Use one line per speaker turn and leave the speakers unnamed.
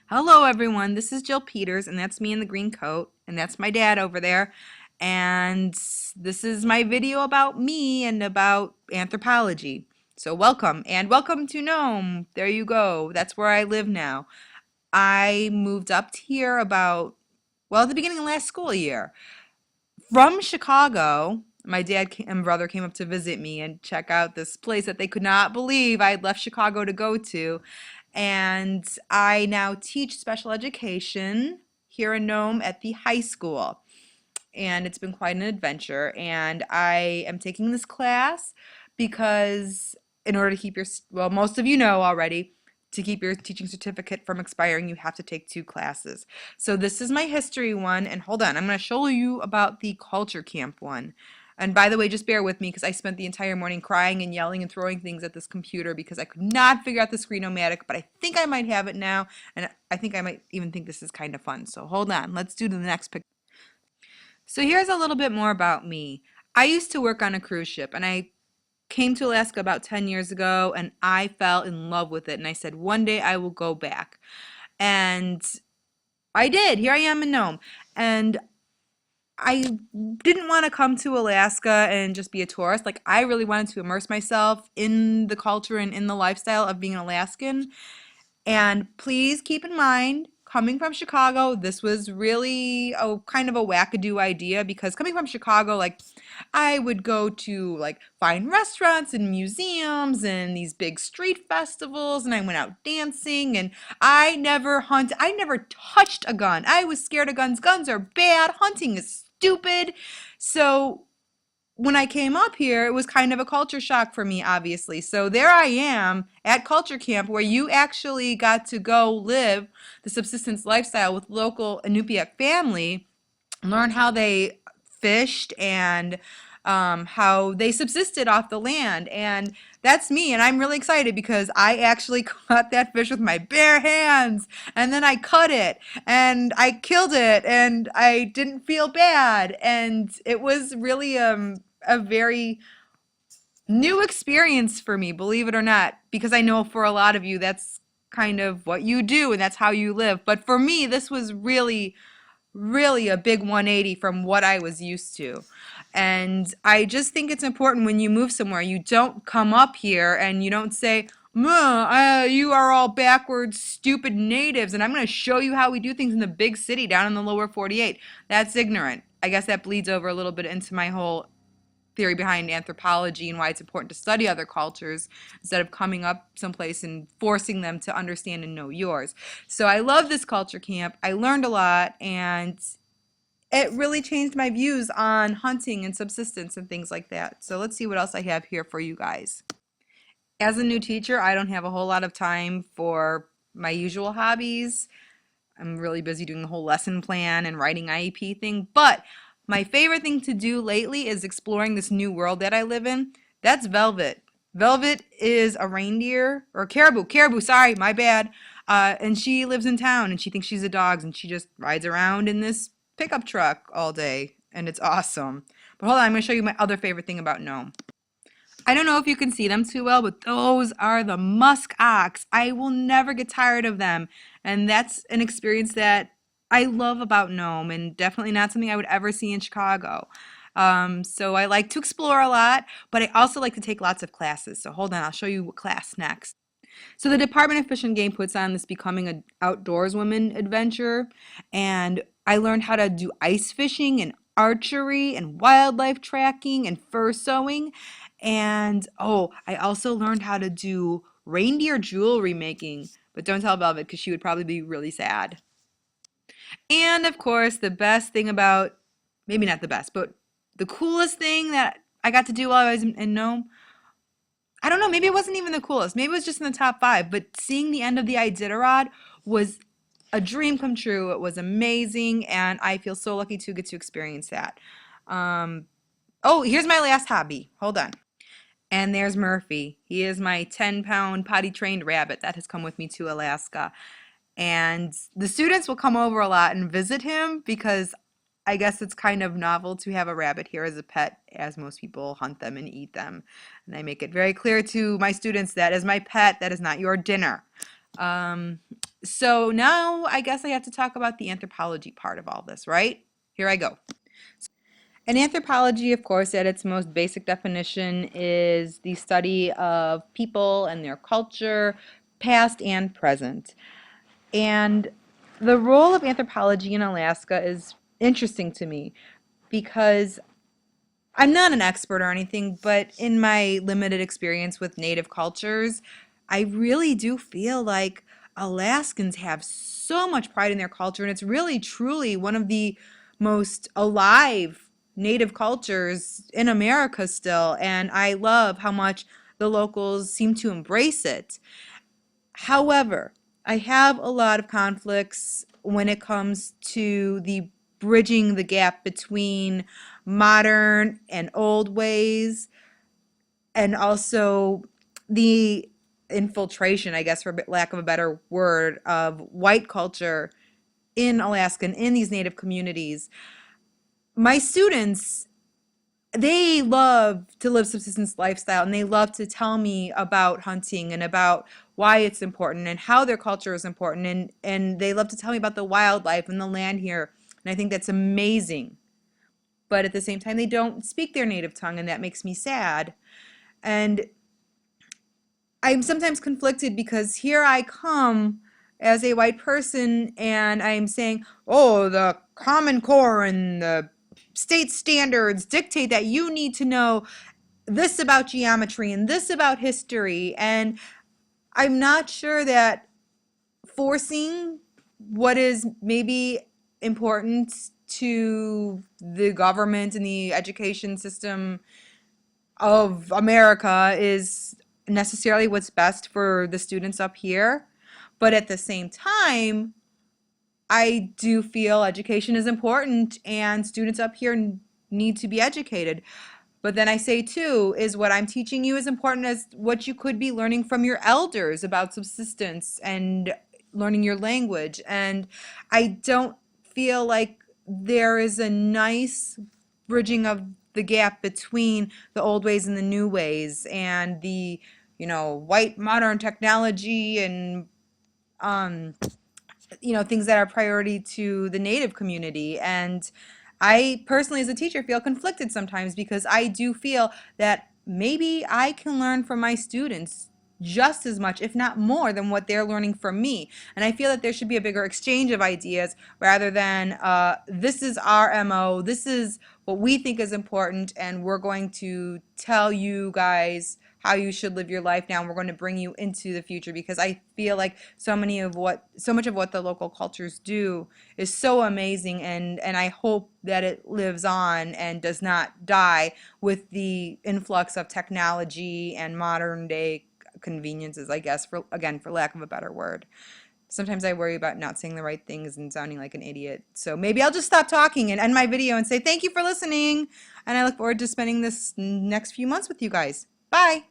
Hello, everyone. This is Jill Peters, and that's me in the green coat, and that's my dad over there. And this is my video about me and about anthropology. So, welcome, and welcome to Nome. There you go. That's where I live now. I moved up here at the beginning of last school year from Chicago. My dad and brother came up to visit me and check out this place that they could not believe I had left Chicago to go to. And I now teach special education here in Nome at the high school. And it's been quite an adventure. And I am taking this class because, in order to keep most of you know already, to keep your teaching certificate from expiring, you have to take 2 classes. So this is my history one, and hold on, I'm going to show you about the culture camp one. And by the way, just bear with me because I spent the entire morning crying and yelling and throwing things at this computer because I could not figure out the Screenomatic, but I think I might have it now, and I think I might even think this is kind of fun. So hold on, let's do the next picture. So here's a little bit more about me. I used to work on a cruise ship, and I came to Alaska about 10 years ago, and I fell in love with it, and I said one day I will go back. And I did. Here I am in Nome. And I didn't want to come to Alaska and just be a tourist. Like, I really wanted to immerse myself in the culture and in the lifestyle of being an Alaskan. And please keep in mind, coming from Chicago, this was really a kind of a wackadoo idea because coming from Chicago, like, I would go to like fine restaurants and museums and these big street festivals, and I went out dancing, and I never touched a gun. I was scared of guns. Guns are bad. Hunting is stupid. So when I came up here, it was kind of a culture shock for me, obviously. So there I am at culture camp where you actually got to go live the subsistence lifestyle with local Inupiaq family, learn how they fished and how they subsisted off the land. And that's me. And I'm really excited because I actually caught that fish with my bare hands. And then I cut it and I killed it and I didn't feel bad. And it was really a very new experience for me, believe it or not, because I know for a lot of you that's kind of what you do and that's how you live. But for me, this was really a big 180 from what I was used to. And I just think it's important when you move somewhere, you don't come up here and you don't say, you are all backwards, stupid natives, and I'm going to show you how we do things in the big city down in the lower 48. That's ignorant. I guess that bleeds over a little bit into my whole theory behind anthropology and why it's important to study other cultures instead of coming up someplace and forcing them to understand and know yours. So I love this culture camp. I learned a lot, and it really changed my views on hunting and subsistence and things like that. So let's see what else I have here for you guys. As a new teacher, I don't have a whole lot of time for my usual hobbies. I'm really busy doing the whole lesson plan and writing IEP thing, but my favorite thing to do lately is exploring this new world that I live in. That's Velvet. Velvet is a reindeer, or caribou, sorry, my bad. And she lives in town and she thinks she's a dog and she just rides around in this pickup truck all day and it's awesome. But hold on, I'm going to show you my other favorite thing about Nome. I don't know if you can see them too well, but those are the musk ox. I will never get tired of them. And that's an experience that I love about Nome and definitely not something I would ever see in Chicago. So I like to explore a lot, but I also like to take lots of classes. So hold on, I'll show you what class next. So the Department of Fish and Game puts on this Becoming an Outdoorswoman adventure, and I learned how to do ice fishing and archery and wildlife tracking and fur sewing. And I also learned how to do reindeer jewelry making, but don't tell Velvet because she would probably be really sad. And of course, the best thing about, maybe not the best, but the coolest thing that I got to do while I was in Nome, I don't know, maybe it wasn't even the coolest. Maybe it was just in the top 5, but seeing the end of the Iditarod was a dream come true. It was amazing, and I feel so lucky to get to experience that. Here's my last hobby. Hold on. And there's Murphy. He is my 10-pound potty-trained rabbit that has come with me to Alaska. And the students will come over a lot and visit him because I guess it's kind of novel to have a rabbit here as a pet, as most people hunt them and eat them. And I make it very clear to my students that as my pet, that is not your dinner. Um, so now I guess I have to talk about the anthropology part of all this, right? Here I go. And anthropology, of course, at its most basic definition, is the study of people and their culture, past and present. And the role of anthropology in Alaska is interesting to me because I'm not an expert or anything, but in my limited experience with native cultures, I really do feel like Alaskans have so much pride in their culture, and it's really truly one of the most alive native cultures in America still. And I love how much the locals seem to embrace it. However, I have a lot of conflicts when it comes to the bridging the gap between modern and old ways, and also the infiltration, I guess, for lack of a better word, of white culture in Alaska and in these native communities. My students, they love to live subsistence lifestyle, and they love to tell me about hunting and about why it's important and how their culture is important, and they love to tell me about the wildlife and the land here, and I think that's amazing. But at the same time, they don't speak their native tongue, and that makes me sad. And I'm sometimes conflicted because here I come as a white person and I'm saying, oh, the Common Core and the state standards dictate that you need to know this about geometry and this about history. And I'm not sure that forcing what is maybe important to the government and the education system of America is necessarily what's best for the students up here. But at the same time, I do feel education is important and students up here need to be educated. But then I say too, is what I'm teaching you as important as what you could be learning from your elders about subsistence and learning your language. And I don't feel like there is a nice bridging of the gap between the old ways and the new ways and the, white modern technology and um, things that are priority to the native community. And I personally, as a teacher, feel conflicted sometimes because I do feel that maybe I can learn from my students just as much, if not more, than what they're learning from me. And I feel that there should be a bigger exchange of ideas rather than this is our MO, this is what we think is important, and we're going to tell you guys how you should live your life now, and we're going to bring you into the future, because I feel like so much of what the local cultures do is so amazing, and I hope that it lives on and does not die with the influx of technology and modern day conveniences, I guess, for lack of a better word. Sometimes I worry about not saying the right things and sounding like an idiot. So maybe I'll just stop talking and end my video and say thank you for listening. And I look forward to spending this next few months with you guys. Bye.